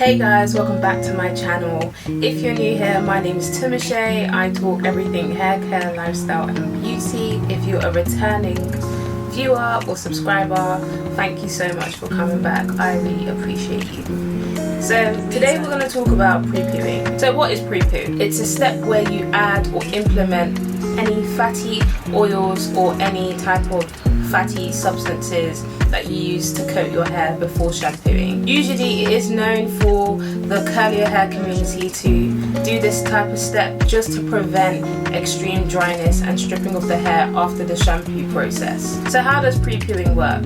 Hey guys, welcome back to my channel. If you're new here, my name is Timoshay. I talk everything hair care, lifestyle and beauty. If you're a returning viewer or subscriber, thank you so much for coming back. I really appreciate you. So today we're going to talk about pre-pooing. So what is pre-poo? It's a step where you add or implement any fatty oils or any type of fatty substances that you use to coat your hair before shampooing. Usually it is known for the curlier hair community to do this type of step just to prevent extreme dryness and stripping of the hair after the shampoo process. So how does pre-pooing work?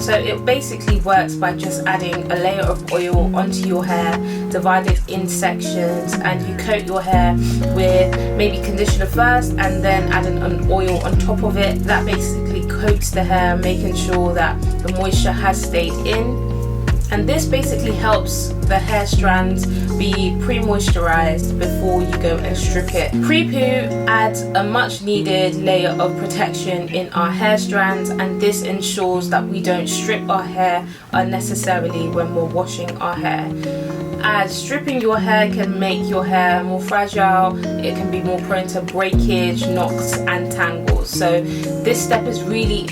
So it basically works by just adding a layer of oil onto your hair, divided in sections, and you coat your hair with maybe conditioner first and then adding an oil on top of it. That basically coats the hair, making sure that the moisture has stayed in. And this basically helps the hair strands be pre-moisturized before you go and strip it. Pre-poo adds a much needed layer of protection in our hair strands, and this ensures that we don't strip our hair unnecessarily when we're washing our hair. As stripping your hair can make your hair more fragile, it can be more prone to breakage, knocks and tangles. So this step is really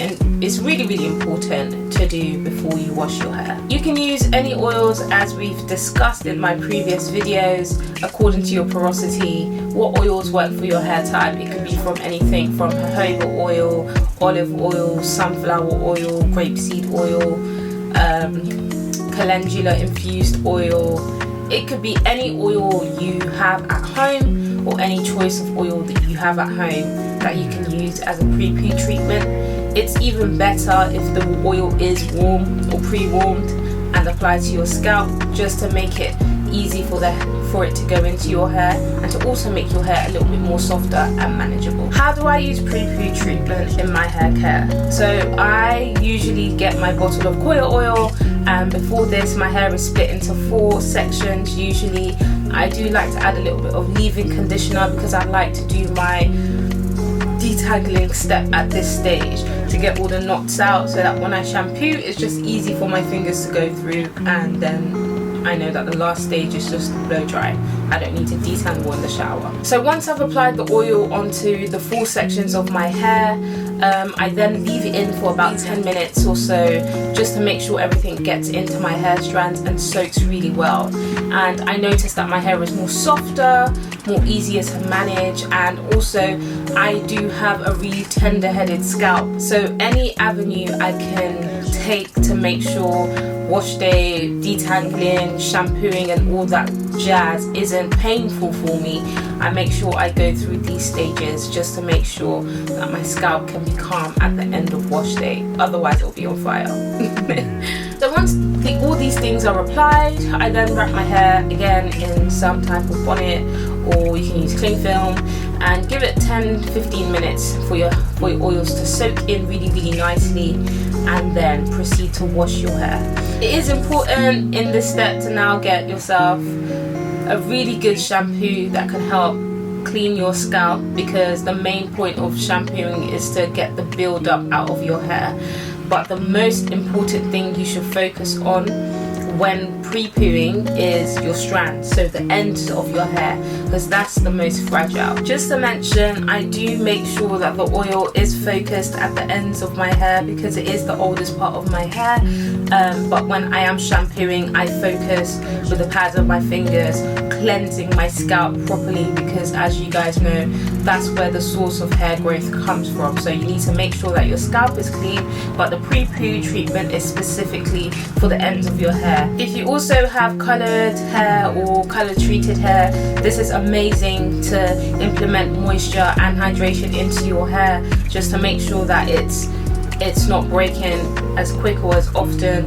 important to do before you wash your hair. You can use any oils as we've discussed in my previous videos according to your porosity. What oils work for your hair type? It could be from anything from jojoba oil, olive oil, sunflower oil, grapeseed oil, calendula infused oil. It could be any oil you have at home or any choice of oil that you have at home that you can use as a pre-poo treatment. It's even better if the oil is warm or pre-warmed and applied to your scalp, just to make it easy for it to go into your hair and to also make your hair a little bit more softer and manageable. How do I use pre-poo treatment in my hair care? So I usually get my bottle of Koya oil, and before this my hair is split into 4 sections. Usually I do like to add a little bit of leave-in conditioner because I like to do my detangling step at this stage to get all the knots out, so that when I shampoo it's just easy for my fingers to go through, and then I know that the last stage is just blow dry. I don't need to detangle in the shower. So once I've applied the oil onto the 4 sections of my hair, I then leave it in for about 10 minutes or so, just to make sure everything gets into my hair strands and soaks really well. And I noticed that my hair is more softer, more easier to manage, and also I do have a really tender-headed scalp. So any avenue I can take to make sure wash day, detangling, shampooing and all that jazz isn't painful for me, I make sure I go through these stages just to make sure that my scalp can be calm at the end of wash day, otherwise it'll be on fire. So once all these things are applied, I then wrap my hair again in some type of bonnet, or you can use cling film, and give it 10-15 minutes for your oils to soak in really nicely, and then proceed to wash your hair. It is important in this step to now get yourself a really good shampoo that can help clean your scalp, because the main point of shampooing is to get the build-up out of your hair. But the most important thing you should focus on when pre-pooing is your strands, so the ends of your hair, because that's the most fragile. Just to mention, I do make sure that the oil is focused at the ends of my hair because it is the oldest part of my hair, but when I am shampooing I focus with the pads of my fingers, cleansing my scalp properly, because as you guys know, that's where the source of hair growth comes from. So you need to make sure that your scalp is clean, but the pre-poo treatment is specifically for the ends of your hair. If you also have coloured hair or colour treated hair, this is amazing to implement moisture and hydration into your hair, just to make sure that it's not breaking as quick or as often.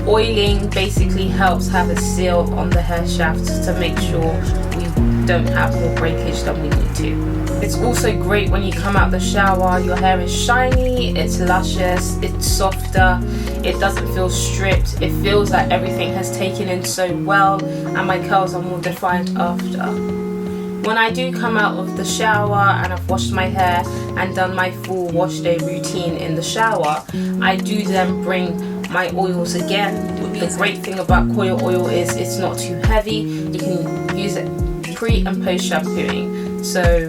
Oiling basically helps have a seal on the hair shafts to make sure we don't have more breakage than we need to. It's also great when you come out the shower, your hair is shiny, it's luscious, it's softer, it doesn't feel stripped, it feels like everything has taken in so well, and my curls are more defined after. When I do come out of the shower and I've washed my hair and done my full wash day routine in the shower, I do then bring my oils again. The great thing about Koya oil is it's not too heavy. You can use it pre and post shampooing. So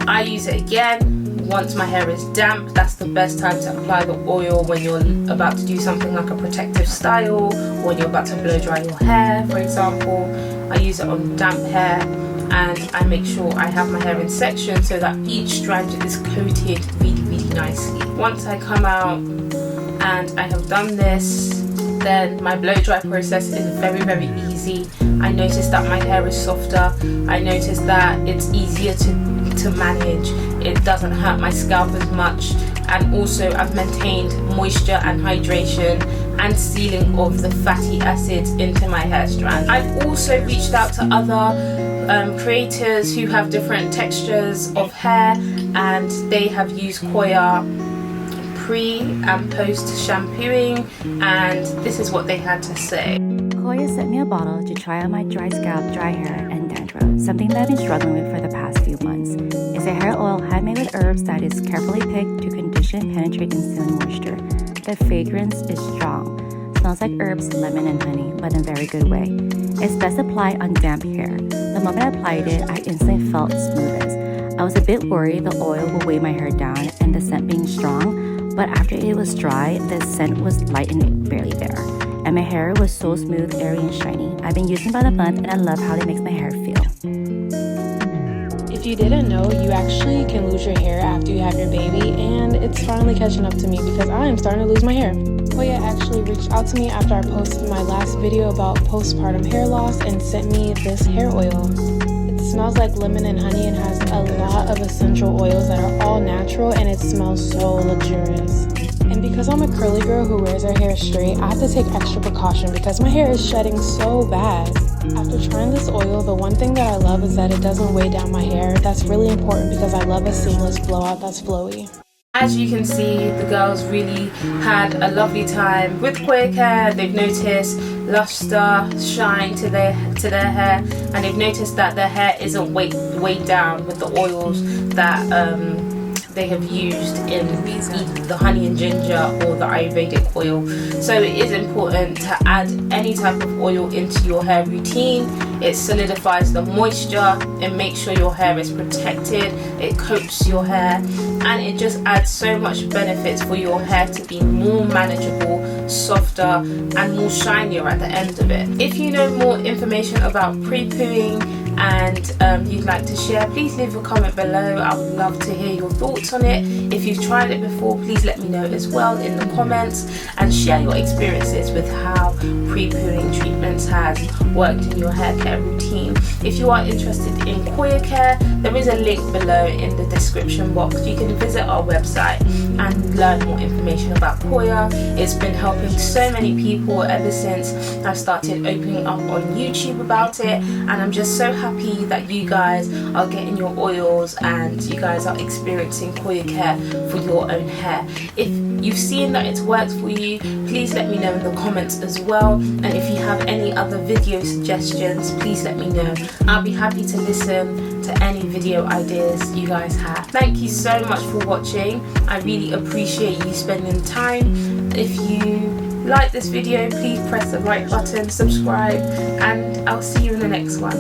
I use it again once my hair is damp. That's the best time to apply the oil, when you're about to do something like a protective style, or when you're about to blow dry your hair, for example. I use it on damp hair, and I make sure I have my hair in sections so that each strand is coated really nicely. Once I come out and I have done this, then my blow dry process is very easy. I notice that my hair is softer. I notice that it's easier to manage. It doesn't hurt my scalp as much, and also I've maintained moisture and hydration and sealing of the fatty acids into my hair strand. I've also reached out to other creators who have different textures of hair, and they have used Koya pre and post shampooing, and this is what they had to say. Koya sent me a bottle to try on my dry scalp, dry hair, and dandruff, something that I've been struggling with for the past few months. It's a hair oil handmade with herbs that is carefully picked to condition, penetrate, and seal moisture. The fragrance is strong. Smells like herbs, lemon, and honey, but in a very good way. It's best applied on damp hair. The moment I applied it, I instantly felt smoothness. I was a bit worried the oil would weigh my hair down and the scent being strong, but after it was dry, the scent was light and barely there. And my hair was so smooth, airy, and shiny. I've been using by the month, and I love how it makes my hair feel. If you didn't know, you actually can lose your hair after you have your baby, and it's finally catching up to me because I am starting to lose my hair. Koya actually reached out to me after I posted my last video about postpartum hair loss and sent me this hair oil. It smells like lemon and honey and has a lot of essential oils that are all natural, and it smells so luxurious. And because I'm a curly girl who wears her hair straight, I have to take extra precaution because my hair is shedding so bad. After trying this oil, the one thing that I love is that it doesn't weigh down my hair. That's really important because I love a seamless blowout that's flowy. As you can see, the girls really had a lovely time with Koya Care. They've noticed luster, shine to their hair, and they've noticed that their hair isn't weighed down with the oils that they have used in either the honey and ginger or the Ayurvedic oil. So it is important to add any type of oil into your hair routine. It solidifies the moisture, it makes sure your hair is protected, it coats your hair, and it just adds so much benefits for your hair to be more manageable, softer, and more shinier at the end of it. If you know more information about pre-pooing and you'd like to share, please leave a comment below. I would love to hear your thoughts on it. If you've tried it before, please let me know as well in the comments, and share your experiences with how pre-pooing treatments has worked in your hair care routine. If you are interested in Koya Care, there is a link below in the description box. You can visit our website and learn more information about Koya. It's been helping so many people ever since I've started opening up on YouTube about it, and I'm just so happy that you guys are getting your oils and you guys are experiencing Koya Care for your own hair. If you've seen that it's worked for you, please let me know in the comments as well, and if you have any other video suggestions, please let me know. I'll be happy to listen to any video ideas you guys have. Thank you so much for watching. I really appreciate you spending time. If you like this video, please press the like button, subscribe, and I'll see you in the next one.